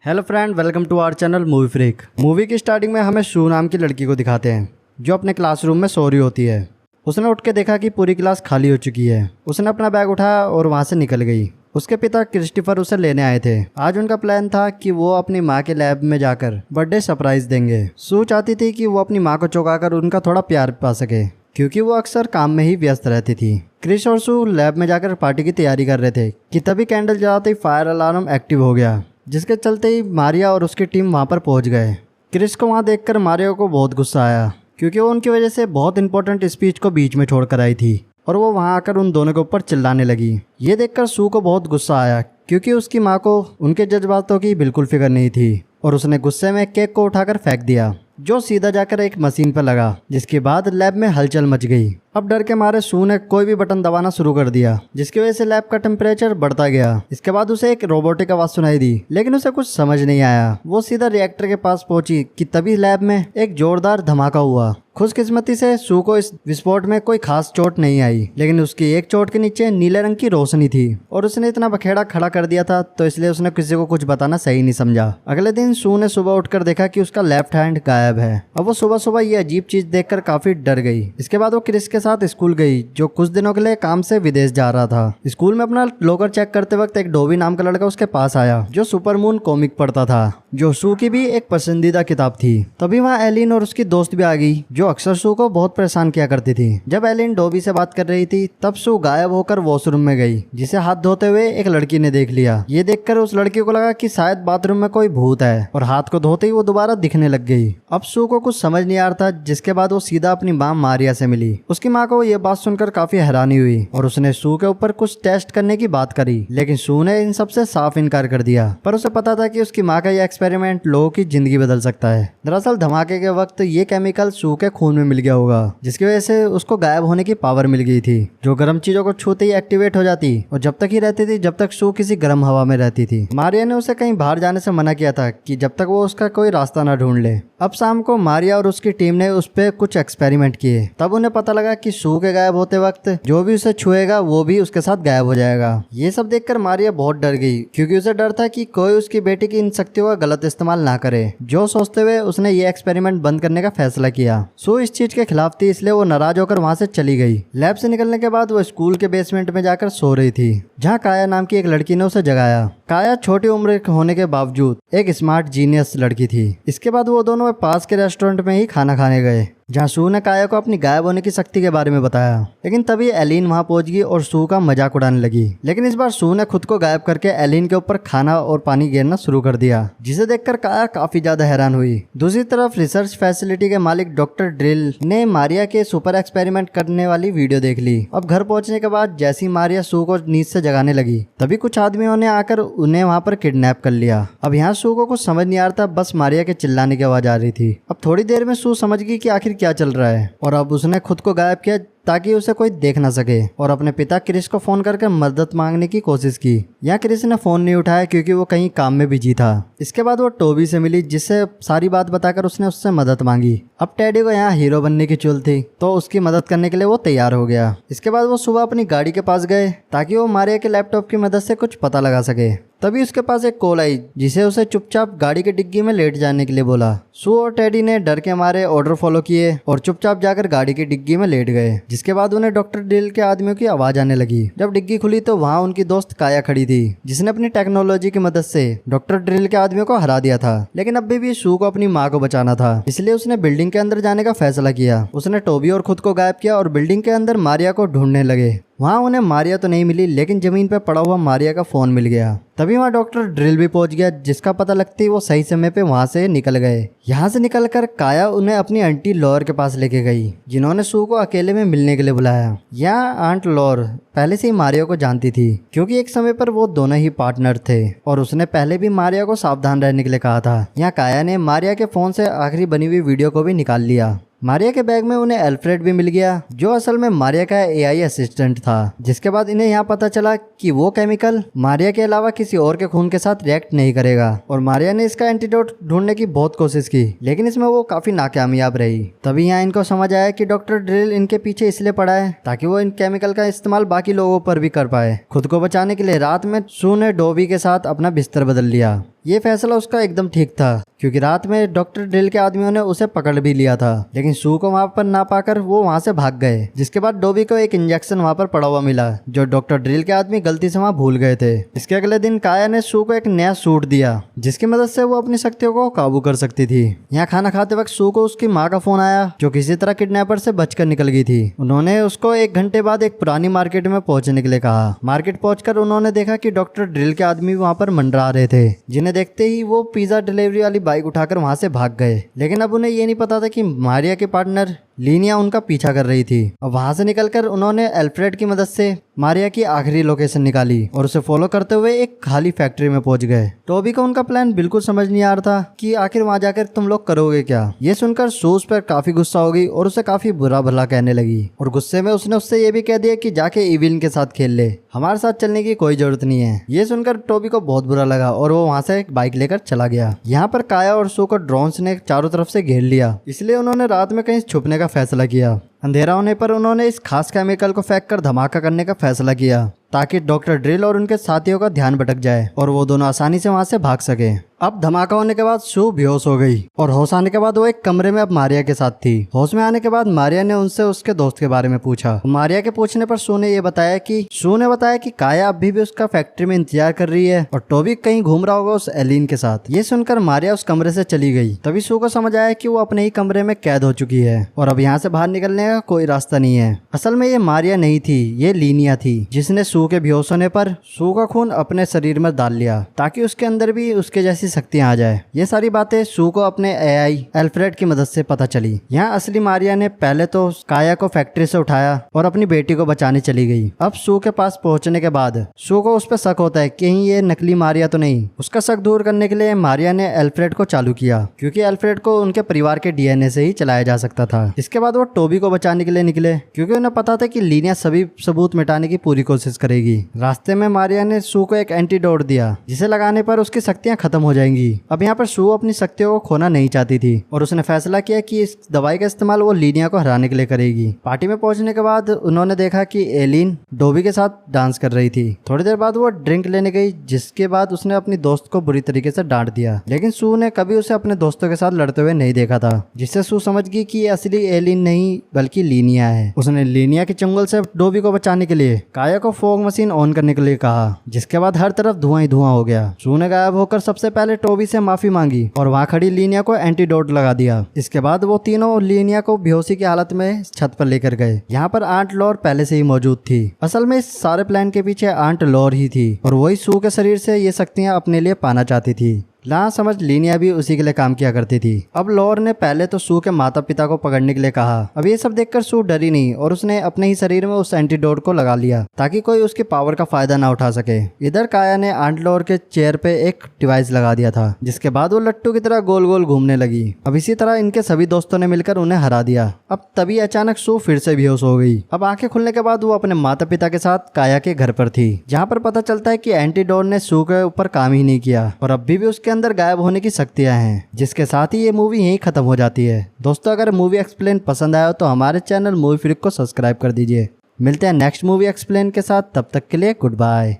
Hello friend, welcome to our channel movie freak. Movie की starting में हमें सू नाम की लड़की को दिखाते हैं जो अपने क्लासरूम में सो रही होती है। उसने उठ के देखा कि पूरी क्लास खाली हो चुकी है। उसने अपना बैग उठाया और वहाँ से निकल गई। उसके पिता क्रिस्टोफर उसे लेने आए थे। आज उनका प्लान था कि वो अपनी माँ के लैब में जाकर बर्थडे सरप्राइज देंगे। सू चाहती थी कि वो अपनी माँ को चौंकाकर उनका थोड़ा प्यार पा सके, क्योंकि वो अक्सर काम में ही व्यस्त रहती थी। क्रिस और सू लैब में जाकर पार्टी की तैयारी कर रहे थे कि तभी कैंडल जलाते ही फायर अलार्म एक्टिव हो गया, जिसके चलते ही मारिया और उसकी टीम वहां पर पहुंच गए। क्रिस को वहां देखकर मारिया को बहुत गुस्सा आया, क्योंकि वो उनकी वजह से बहुत इंपॉर्टेंट स्पीच को बीच में छोड़कर आई थी और वो वहां आकर उन दोनों के ऊपर चिल्लाने लगी। ये देखकर सू को बहुत गुस्सा आया, क्योंकि उसकी माँ को उनके जज्बातों की बिल्कुल फिक्र नहीं थी और उसने गुस्से में केक को उठाकर फेंक दिया, जो सीधा जाकर एक मशीन पर लगा, जिसके बाद लैब में हलचल मच गई। अब डर के मारे सू ने कोई भी बटन दबाना शुरू कर दिया, जिसकी वजह से लैब का टेम्परेचर बढ़ता गया। इसके बाद उसे एक रोबोटिक आवाज सुनाई दी, लेकिन उसे कुछ समझ नहीं आया। वो सीधा रिएक्टर के पास पहुंची कि तभी लैब में एक जोरदार धमाका हुआ। खुशकिस्मती से सू को इस विस्फोट में कोई खास चोट नहीं आई, लेकिन उसकी एक चोट के नीचे नीले रंग की रोशनी थी और उसने इतना बखेड़ा खड़ा कर दिया था, तो इसलिए उसने किसी को कुछ बताना सही नहीं समझा। अगले दिन सू ने सुबह उठकर देखा कि उसका लेफ्ट हैंड गायब है। अब वो सुबह सुबह ये अजीब चीज देखकर काफी डर गई। इसके बाद वो क्रिस के साथ स्कूल गई, जो कुछ दिनों के लिए काम से विदेश जा रहा था। स्कूल में अपना लॉकर चेक करते वक्त एक डोबी नाम का लड़का उसके पास आया, जो सुपर मून कॉमिक पढ़ता था, जो सू की भी एक पसंदीदा किताब थी। तभी वहाँ एलिन और उसकी दोस्त भी आ गई, जो अक्सर सू को बहुत परेशान किया करती थी। जब एलिन डोबी से बात कर रही थी, तब सू गायब होकर वॉशरूम में गई, जिसे हाथ धोते हुए एक लड़की ने देख लिया। ये देखकर उस लड़की को लगा कि शायद बाथरूम में कोई भूत है, और हाथ को धोते ही वो दोबारा दिखने लग गई। अब सू को कुछ समझ नहीं आ रहा था, जिसके बाद वो सीधा अपनी माँ मारिया से मिली। उसकी माँ को ये बात सुनकर काफी हैरानी हुई और उसने सू के ऊपर कुछ टेस्ट करने की बात करी, लेकिन सू ने इन सबसे साफ इनकार कर दिया। पर उसे पता था कि उसकी माँ का यह एक्सपेरिमेंट लोगों की जिंदगी बदल सकता है। दरअसल धमाके के वक्त ये केमिकल सू के खून में मिल गया होगा, जिसकी वजह से उसको गायब होने की पावर मिल गई थी, जो गर्म चीजों को छूते ही एक्टिवेट हो जाती और जब तक ही रहती थी जब तक सू किसी गर्म हवा में रहती थी। मारिया ने उसे कहीं बाहर जाने से मना किया था कि जब तक वो उसका कोई रास्ता ना ढूंढ ले। अब शाम को मारिया और उसकी टीम ने उस पे कुछ एक्सपेरिमेंट किए। तब उन्हें पता लगा कि सू के गायब होते वक्त जो भी उसे छुएगा वो भी उसके साथ गायब हो जाएगा। ये सब देखकर मारिया बहुत डर गई, क्योंकि उसे डर था कि कोई उसकी बेटी की इन शक्तियों का गलत इस्तेमाल ना करे। जो सोचते हुए उसने ये एक्सपेरिमेंट बंद करने का फैसला किया। सू इस चीज के खिलाफ थी, इसलिए वो नाराज होकर वहां से चली गई। लैब से निकलने के बाद वो स्कूल के बेसमेंट में जाकर सो रही थी, जहाँ काया नाम की एक लड़की ने उसे जगाया। काया छोटी उम्र होने के बावजूद एक स्मार्ट जीनियस लड़की थी। इसके बाद वो दोनों पास के रेस्टोरेंट में ही खाना खाने गए, जहाँ सू ने काया को अपनी गायब होने की शक्ति के बारे में बताया। लेकिन तभी एलिन वहां पहुंच गई और सू का मजाक उड़ाने लगी। लेकिन इस बार सू ने खुद को गायब करके एलिन के ऊपर खाना और पानी गिरना शुरू कर दिया, जिसे देखकर काया काफी ज्यादा हैरान हुई। दूसरी तरफ रिसर्च फैसिलिटी के मालिक डॉक्टर ड्रिल ने मारिया के सुपर एक्सपेरिमेंट करने वाली वीडियो देख ली। अब घर पहुंचने के बाद जैसी मारिया सू को नींद से जगाने लगी, तभी कुछ आदमियों ने आकर उन्हें वहां पर किडनैप कर लिया। अब यहाँ सू को कुछ समझ नहीं आ रहा था, बस मारिया के चिल्लाने की आवाज आ रही थी। अब थोड़ी देर में सू समझ गई कि आखिर क्या चल रहा है, और अब उसने खुद को गायब किया ताकि उसे कोई देख ना सके, और अपने पिता क्रिस को फोन करके मदद मांगने की कोशिश की। यहाँ क्रिस ने फोन नहीं उठाया, क्योंकि वो कहीं काम में बिजी था। इसके बाद वो टोबी से मिली, जिससे सारी बात बताकर उसने उससे मदद मांगी। अब टेडी को यहाँ हीरो बनने की चुल थी, तो उसकी मदद करने के लिए वो तैयार हो गया। इसके बाद वो सुबह अपनी गाड़ी के पास गए ताकि वो मारिया के लैपटॉप की मदद से कुछ पता लगा सके। तभी उसके पास एक कॉल आई, जिसे उसे चुपचाप गाड़ी की डिग्गी में लेट जाने के लिए बोला। सू और टेडी ने डर के मारे ऑर्डर फॉलो किए और चुपचाप जाकर गाड़ी की डिग्गी में लेट गए। जिसके बाद उन्हें डॉक्टर ड्रिल के आदमियों की आवाज आने लगी। जब डिग्गी खुली तो वहाँ उनकी दोस्त काया खड़ी थी, जिसने अपनी टेक्नोलॉजी की मदद से डॉक्टर ड्रिल के आदमियों को हरा दिया था। लेकिन अभी भी सू को अपनी माँ को बचाना था, इसलिए उसने बिल्डिंग के अंदर जाने का फैसला किया। उसने टोबी और खुद को गायब किया और बिल्डिंग के अंदर मारिया को ढूंढने लगे। वहाँ उन्हें मारिया तो नहीं मिली, लेकिन जमीन पर पड़ा हुआ मारिया का फोन मिल गया। तभी वहाँ डॉक्टर ड्रिल भी पहुंच गया, जिसका पता लगते ही वो सही समय पे वहाँ से निकल गए। यहाँ से निकलकर काया उन्हें अपनी आंटी लॉर के पास लेके गई, जिन्होंने सू को अकेले में मिलने के लिए बुलाया। यहाँ आंट लॉर पहले से ही मारिया को जानती थी, क्योंकि एक समय पर वो दोनों ही पार्टनर थे और उसने पहले भी मारिया को सावधान रहने के लिए कहा था। यहाँ काया ने मारिया के फोन से आखिरी बनी हुई वीडियो को भी निकाल लिया। मारिया के बैग में उन्हें एल्फ्रेड भी मिल गया, जो असल में मारिया का एआई असिस्टेंट था। जिसके बाद इन्हें यहाँ पता चला कि वो केमिकल मारिया के अलावा किसी और के खून के साथ रिएक्ट नहीं करेगा, और मारिया ने इसका एंटीडोट ढूंढने की बहुत कोशिश की, लेकिन इसमें वो काफी नाकामयाब रही। तभी यहाँ इनको समझ आया कि डॉक्टर ड्रिल इनके पीछे इसलिए पड़ा है ताकि वो इन केमिकल का इस्तेमाल बाकी लोगों पर भी कर पाए। खुद को बचाने के लिए रात में सू ने डोबी के साथ अपना बिस्तर बदल लिया। ये फैसला उसका एकदम ठीक था, क्योंकि रात में डॉक्टर ड्रिल के आदमियों ने उसे पकड़ भी लिया था, लेकिन सू को वहां पर ना पाकर वो वहां से भाग गए। जिसके बाद डोबी को एक इंजेक्शन वहां पर पड़ा हुआ मिला, जो डॉक्टर ड्रिल के आदमी गलती से वहां भूल गए थे। इसके अगले दिन काया ने सू को एक नया सूट दिया, जिसकी मदद से वो अपनी शक्तियों को काबू कर सकती थी। यहाँ खाना खाते वक्त सू को उसकी माँ का फोन आया, जो किसी तरह किडनैपर से बचकर निकल गई थी। उन्होंने उसको 1 घंटे बाद एक पुरानी मार्केट में पहुंचने के लिए कहा। मार्केट पहुंचकर उन्होंने देखा कि डॉक्टर ड्रिल के आदमी वहां पर मंडरा रहे थे, जिन्हें देखते ही वो पिज्जा डिलीवरी वाली बाइक उठाकर वहां से भाग गए। लेकिन अब उन्हें ये नहीं पता था कि मारिया के पार्टनर लीनिया उनका पीछा कर रही थी। और वहां से निकलकर उन्होंने एल्फ्रेड की मदद से मारिया की आखिरी लोकेशन निकाली और उसे फॉलो करते हुए एक खाली फैक्ट्री में पहुंच गए। टोबी को उनका प्लान बिल्कुल समझ नहीं आ रहा था कि आखिर वहां जाकर तुम लोग करोगे क्या। ये सुनकर सूस पर काफी गुस्सा हो गई और उसे काफी बुरा भला कहने लगी, और गुस्से में उसने उससे ये भी कह दिया कि जाके इविन के साथ खेल ले, हमारे साथ चलने की कोई जरूरत नहीं है। ये सुनकर टोबी को बहुत बुरा लगा और वो वहां से एक बाइक लेकर चला गया। यहाँ पर काया और सू को ड्रोन्स ने चारों तरफ से घेर लिया, इसलिए उन्होंने रात में कहीं छुपने का फैसला किया। अंधेरा होने पर उन्होंने इस खास केमिकल को फेंक कर धमाका करने का फैसला किया, ताकि डॉक्टर ड्रिल और उनके साथियों का ध्यान भटक जाए और वो दोनों आसानी से वहां से भाग सके। अब धमाका होने के बाद सू बेहोश हो गई, और होश आने के बाद वो एक कमरे में अब मारिया के साथ थी। होश में आने के बाद मारिया ने उनसे उसके दोस्त के बारे में पूछा। मारिया के पूछने पर सू ने बताया कि काया अभी भी उसका फैक्ट्री में इंतजार कर रही है और टोबी कहीं घूम रहा होगा उस एलिन के साथ। ये सुनकर मारिया उस कमरे से चली गई। तभी सू को समझ आया कि वो अपने ही कमरे में कैद हो चुकी है और अब यहाँ से बाहर निकलने का कोई रास्ता नहीं है। असल में ये मारिया नहीं थी, ये लीनिया थी, जिसने सू के बेहोश होने पर सू का खून अपने शरीर में डाल लिया, ताकि उसके अंदर भी उसके जैसी शक्तियां आ जाए। ये सारी बातें सू को अपने एआई एल्फ्रेड की मदद से पता चली। यहाँ असली मारिया ने पहले तो काया को फैक्ट्री से उठाया और अपनी बेटी को बचाने चली गई। अब सू के पास पहुंचने के बाद सू को उस पर शक होता है कि कहीं ये नकली मारिया तो नहीं। उसका शक दूर करने के लिए मारिया ने एल्फ्रेड को चालू किया, क्योंकि एल्फ्रेड को उनके परिवार के डीएनए से ही चलाया जा सकता था। इसके बाद वो टोबी को बचाने के लिए निकले, क्योंकि उन्हें पता था कि लीनिया सभी सबूत मिटाने की पूरी कोशिश करेगी। रास्ते में मारिया ने सू को एक एंटीडोट दिया, जिसे लगाने पर उसकी शक्तियां खत्म हो जाएंगी। अब यहाँ पर सू अपनी शक्तियों को खोना नहीं चाहती थी और उसने फैसला किया कि इस दवाई का इस्तेमाल वो लीनिया को हराने के लिए करेगी। पार्टी में पहुंचने के बाद उन्होंने देखा कि एलिन डोबी के साथ डांस कर रही थी। थोड़ी देर बाद वो ड्रिंक लेने गई, जिसके बाद उसने अपनी दोस्त को बुरी तरीके से डांट दिया। लेकिन सू ने कभी उसे अपने दोस्तों के साथ लड़ते हुए नहीं देखा था, जिससे सू समझ गई कि ये असली एलिन नहीं बल्कि लीनिया है। उसने लीनिया के चंगुल से डोबी को बचाने के लिए काया को फॉग मशीन ऑन करने के लिए कहा, जिसके बाद हर तरफ धुआं ही धुआं हो गया। सू ने गायब होकर सबसे पहले टोबी से माफी मांगी और वहां खड़ी लीनिया को एंटीडोट लगा दिया। इसके बाद वो तीनों लीनिया को बेहोशी की हालत में छत पर लेकर गए। यहाँ पर आंट लॉर पहले से ही मौजूद थी। असल में इस सारे प्लान के पीछे आंट लॉर ही थी और वही सू के शरीर से ये शक्तियां अपने लिए पाना चाहती थी। ला समझ लीनिया भी उसी के लिए काम किया करती थी। अब लॉर ने पहले तो सू के माता पिता को पकड़ने के लिए कहा। अब ये सब देखकर सू डरी नहीं और उसने अपने ही शरीर में उस एंटीडोट को लगा लिया, ताकि कोई उसकी पावर का फायदा ना उठा सके। इधर काया ने आंट लॉर के चेयर पे एक डिवाइस लगा दिया था, जिसके बाद वो लट्टू की तरह गोल गोल घूमने लगी। अब इसी तरह इनके सभी दोस्तों ने मिलकर उन्हें हरा दिया। अब तभी अचानक सू फिर से बेहोश हो गई। अब आंखें खुलने के बाद वो अपने माता पिता के साथ काया के घर पर थी, जहाँ पर पता चलता है कि एंटीडोट ने सू के ऊपर काम ही नहीं किया और अभी भी उसके अंदर गायब होने की शक्तियां हैं। जिसके साथ ही ये मूवी यहीं खत्म हो जाती है। दोस्तों, अगर मूवी एक्सप्लेन पसंद आया हो तो हमारे चैनल मूवी फ्रीक को सब्सक्राइब कर दीजिए। मिलते हैं नेक्स्ट मूवी एक्सप्लेन के साथ, तब तक के लिए गुड बाय।